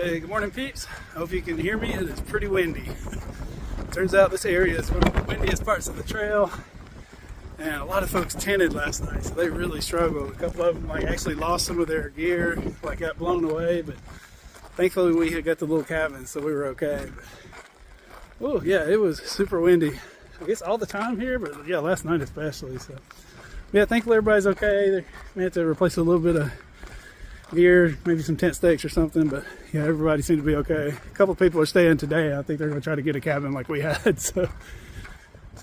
Hey, good morning peeps. I hope you can hear me. It is pretty windy. Turns out this area is one of the windiest parts of the trail, and a lot of folks tented last night, so they really struggled. A couple of them actually lost some of their gear, got blown away, but thankfully we had got the little cabin, so we were okay. Oh yeah, it was super windy. I guess all the time here, but yeah, last night especially. So yeah, thankfully everybody's okay. We had to replace a little bit of gear, maybe some tent stakes or something, but yeah, everybody seemed to be okay. A couple of people are staying today. I think they're going to try to get a cabin like we had, so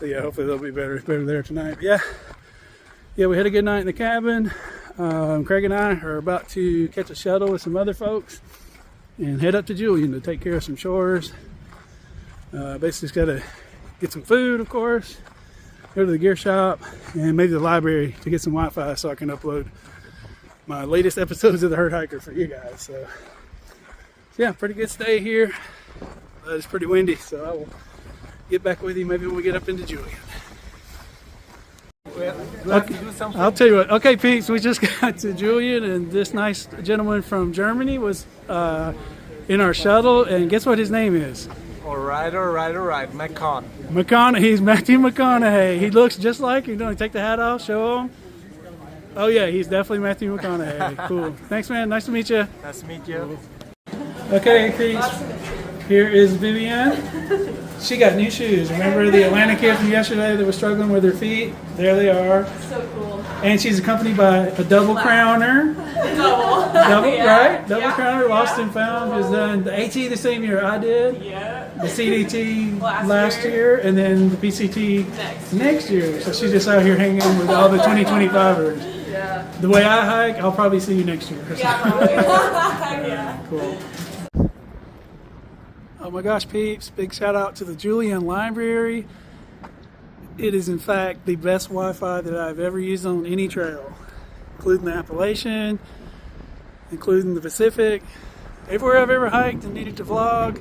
yeah, hopefully they'll be better there tonight. But yeah, we had a good night in the cabin. Craig and I are about to catch a shuttle with some other folks and head up to Julian to take care of some chores. Basically just got to get some food, of course, go to the gear shop, and maybe the library to get some Wi-Fi so I can upload my latest episodes of the thru-hiker for you guys. So yeah, pretty good stay here. It's pretty windy, so I will get back with you maybe when we get up into Julian. Okay, I'll tell you what. Okay, peeps, we just got to Julian, and this nice gentleman from Germany was in our shuttle, and guess what his name is? All right, He's Matthew McConaughey. He looks just like you. Don't take the hat off, show him. Oh yeah, he's definitely Matthew McConaughey. Cool. Thanks, man. Nice to meet you. Nice to meet you. Okay, peeps. Here is Vivian. She got new shoes. Remember the Atlanta kid from yesterday that was struggling with her feet? There they are. So cool. And she's accompanied by a double crowner. Double, yeah. Right? Double crowner, lost and found. Who's done the AT the same year I did. Yeah. The CDT last year, and then the PCT next year. So she's just out here hanging with all the 2025ers. Yeah. The way I hike, I'll probably see you next year. Yeah, probably. Yeah. Cool. Oh my gosh, peeps, big shout out to the Julian Library. It is in fact the best Wi-Fi that I've ever used on any trail, including the Appalachian, including the Pacific. Everywhere I've ever hiked and needed to vlog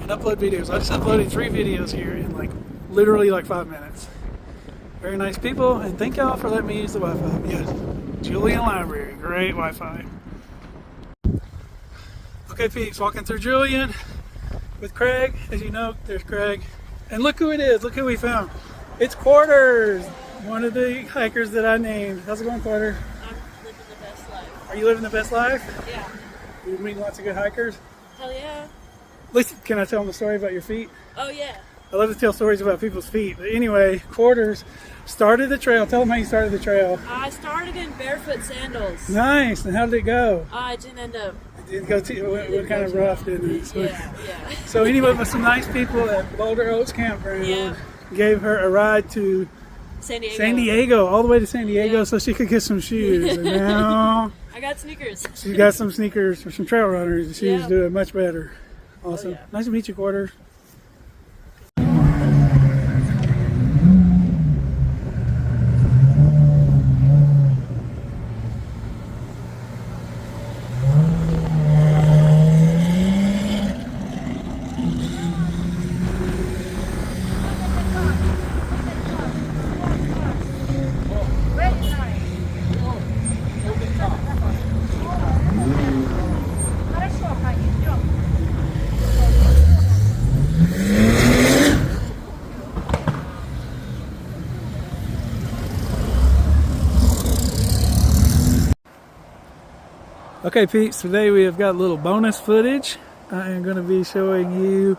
and upload videos. I just uploaded 3 videos here in literally 5 minutes. Very nice people, and thank y'all for letting me use the Wi-Fi. Yes, Julian Library, great Wi-Fi. Okay, peeps, walking through Julian with Craig. As you know, there's Craig. And look who it is, look who we found. It's Quarters, one of the hikers that I named. How's it going, Quarter? I'm living the best life. Are you living the best life? Yeah. You meet lots of good hikers? Hell yeah. Listen, can I tell them a story about your feet? Oh yeah. I love to tell stories about people's feet. But anyway, Quarters started the trail. Tell them how you started the trail. I started in barefoot sandals. Nice. And how did it go? I didn't end up. It went kind of rough, didn't it? So, Yeah. so anyway, with some nice people at Boulder Oaks Campground, gave her a ride to San Diego, all the way to San Diego, so she could get some shoes. And now I got sneakers. She's got some sneakers for some trail runners, and she's Yeah. doing much better. Awesome. Oh, yeah. Nice to meet you, Quarters. Okay, peeps, today we have got a little bonus footage. I am going to be showing you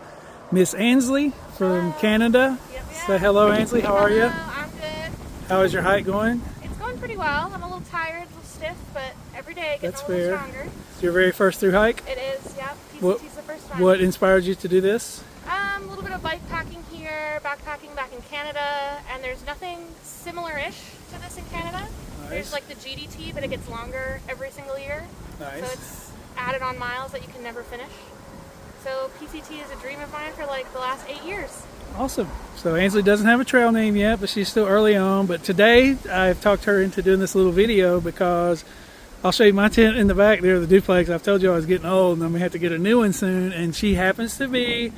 Miss Ansley from Canada. Yep. Say hello, Ansley. How are you? I'm good. How is your hike going? It's going pretty well. I'm a little tired, a little stiff, but every day it gets That's a little fair. stronger. It's your very first thru hike? It is, yeah. What- PCT's the first time. What inspired you to do this? A little bit of bike packing here, backpacking back in Canada, and there's nothing similar-ish to this in Canada. There's Nice. the GDT, but it gets longer every single year. So Nice. it's added on miles that you can never finish. So PCT is a dream of mine for the last 8 years. Awesome. So Ansley doesn't have a trail name yet, but she's still early on. But today I've talked her into doing this little video because I'll show you my tent in the back there, the duplex. I've told you I was getting old and I'm gonna have to get a new one soon. And she happens to be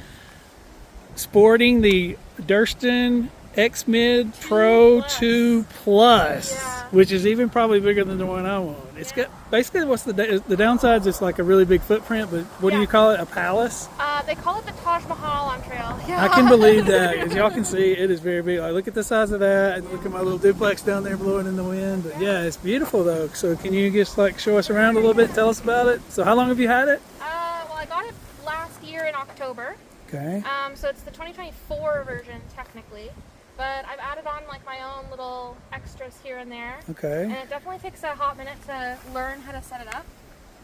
sporting the Durston X-Mid Pro 2 Plus, which is even probably bigger than the one I want. It's got basically what's the downsides? It's like a really big footprint, but what do you call it? A palace? They call it the Taj Mahal on trail. Yeah. I can believe that. As y'all can see, it is very big. Like, look at the size of that. And look at my little duplex down there blowing in the wind. But yeah, it's beautiful though. So can you just like show us around a little bit? Tell us about it. So how long have you had it? Well, I got it last year in October. Okay. So it's the 2024 version technically. But I've added on like my own little extras here and there. Okay. And it definitely takes a hot minute to learn how to set it up.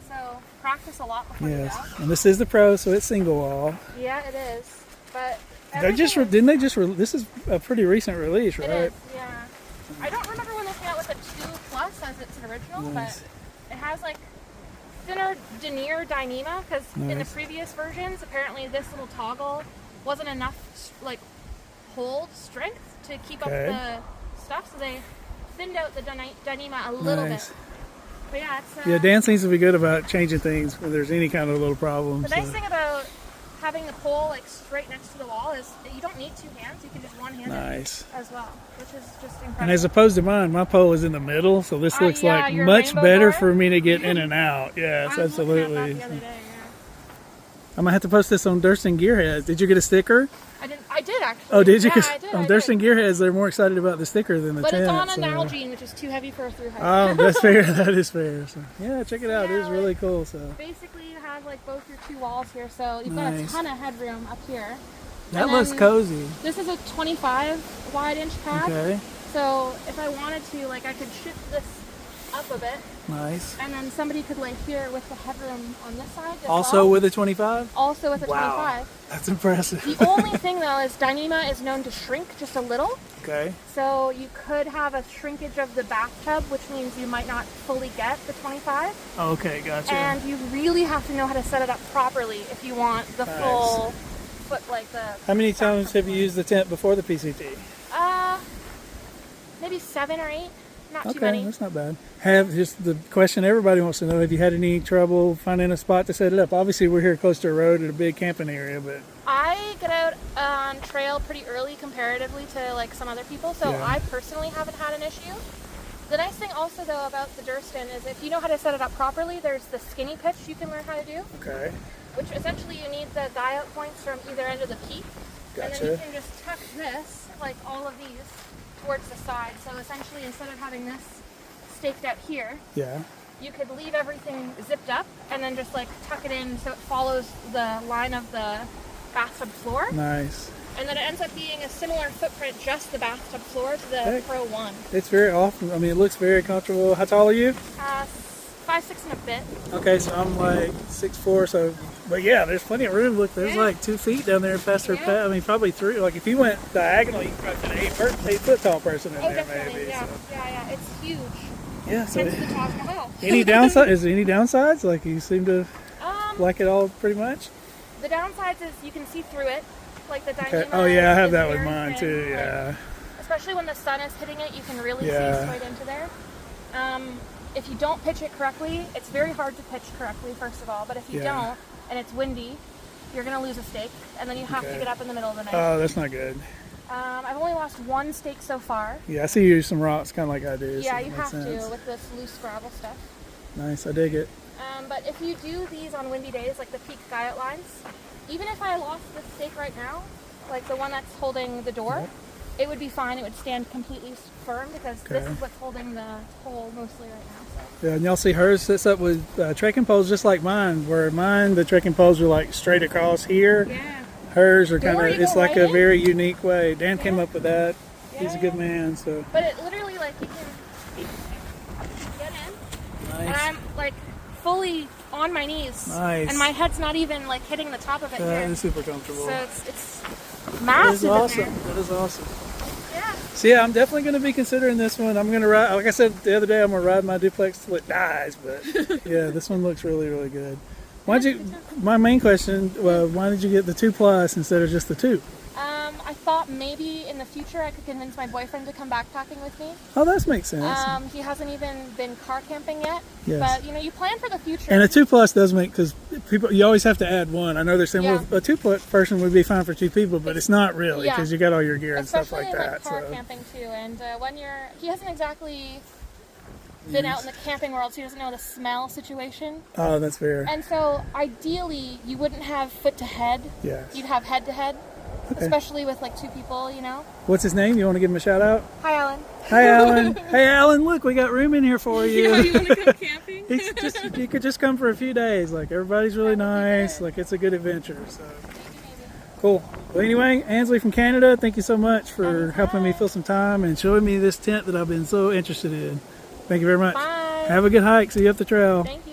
So practice a lot before you go. And this is the Pro, so it's single wall. Yeah, it is. But this is a pretty recent release, right? It is, yeah. I don't remember when they came out with the 2 Plus as its original, but it has like thinner denier Dyneema because in the previous versions, apparently this little toggle wasn't enough like hold strength to keep up the stuff, so they thinned out the Dyneema a little bit. But yeah, it's Dan seems to be good about changing things when there's any kind of little problem. The nice thing about having the pole like straight next to the wall is that you don't need 2 hands, you can just one hand it as well, which is just incredible. And as opposed to mine, my pole is in the middle, so this looks like much better for me to get in and out. Yes, absolutely. I was looking at that the other day, I'm gonna have to post this on Durst and Gearheads. Did you get a sticker? I did actually. Oh, did you? Yeah, I did. On Durst and Gearheads, they're more excited about the sticker than the tent. But it's on a Nalgene, which is too heavy for a thru-hike. Oh, that's fair. That is fair. So, yeah, check it out. It is really cool. So basically, you have like both your 2 walls here, so you've got a ton of headroom up here. That looks cozy. This is a 25 wide inch pad. Okay. So if I wanted to, like, I could shift this up a bit. Nice. And then somebody could lay here with the headroom on this side. Also with a 25? Also with a 25. That's impressive. The only thing though is Dyneema is known to shrink just a little. Okay. So you could have a shrinkage of the bathtub, which means you might not fully get the 25. Okay, gotcha. And you really have to know how to set it up properly if you want the full foot, like the... How many times have you used the tent before the PCT? Maybe 7 or 8. Not too okay, many. That's not bad. Just the question everybody wants to know, have you had any trouble finding a spot to set it up? Obviously, we're here close to a road at a big camping area, but... I get out on trail pretty early comparatively to like some other people, so I personally haven't had an issue. The nice thing also, though, about the Durston is if you know how to set it up properly, there's the skinny pitch you can learn how to do. Okay. Which essentially you need the guy out points from either end of the peak. Gotcha. And then you can just tuck this, like all of these, towards the side. So essentially, instead of having this staked out here, you could leave everything zipped up and then just like tuck it in so it follows the line of the bathtub floor. Nice. And then it ends up being a similar footprint, just the bathtub floor, to the Pro 1. It's very awesome. I mean, it looks very comfortable. How tall are you? 5'6" and a bit. Okay, so I'm like 6'4", so, but yeah, there's plenty of room. Look, there's like 2 feet down there past her pad. I mean, probably 3. Like, if you went diagonally, you could probably fit an 8 foot tall person in there, definitely. maybe. Yeah, so. yeah, it's huge. Yeah, so hence the Taj Mahal. Any downside? Is there any downsides? Like, you seem to like it all pretty much? The downsides is you can see through it, like the Dyneema. Okay. Oh yeah, I have that with very mine thin, too. Yeah. Especially when the sun is hitting it, you can really see straight into there. If you don't pitch it correctly, it's very hard to pitch correctly, first of all. But if you don't, and it's windy, you're gonna lose a stake, and then you have to get up in the middle of the night. Oh, that's not good. I've only lost 1 stake so far. Yeah, I see you use some rocks, kind of like I do. Yeah, so you have to with this loose gravel stuff. Nice, I dig it. But if you do these on windy days, like the peak guy outlines, even if I lost this stake right now, like the one that's holding the door, it would be fine. It would stand completely firm because this is what's holding the pole mostly right now. So. Yeah, and y'all see hers sits up with trekking poles just like mine, where mine, the trekking poles are like straight across here. Yeah. Hers are kind of, it's like a in. very unique way. Dan came up with that. He's a good man, so. But it literally, like, you can get in, and I'm like fully on my knees. Nice. And my head's not even like hitting the top of it here. That is super comfortable. So it's massive. That is awesome. In there. That is awesome. Yeah. So yeah, I'm definitely going to be considering this one. I'm going to ride, like I said the other day, I'm going to ride my duplex till it dies. But yeah, this one looks really, really good. My main question, why did you get the 2 Plus instead of just the 2? I thought maybe in the future I could convince my boyfriend to come backpacking with me. Oh, that makes sense. He hasn't even been car camping yet. Yes. But you know, you plan for the future. And a 2 Plus does make, because people, you always have to add one. I know they're saying, well, a 2 Plus person would be fine for 2 people, but it's not really, because you got all your gear and stuff like that. Especially car camping too. And when he hasn't exactly been out in the camping world, so he doesn't know the smell situation. Oh, that's fair. And so ideally, you wouldn't have foot to head. Yes. You'd have head to head, Okay. especially with like two people, you know. What's his name? You want to give him a shout out? Hi, Alan. Hi, Alan. Hey, Alan. Look, we got room in here for you. You want to come camping? You could just come for a few days. Like everybody's really nice. Like it's a good adventure. So cool. Well, anyway, Ansley from Canada, thank you so much for helping me fill some time and showing me this tent that I've been so interested in. Thank you very much. Bye. Have a good hike. See you up the trail. Thank you.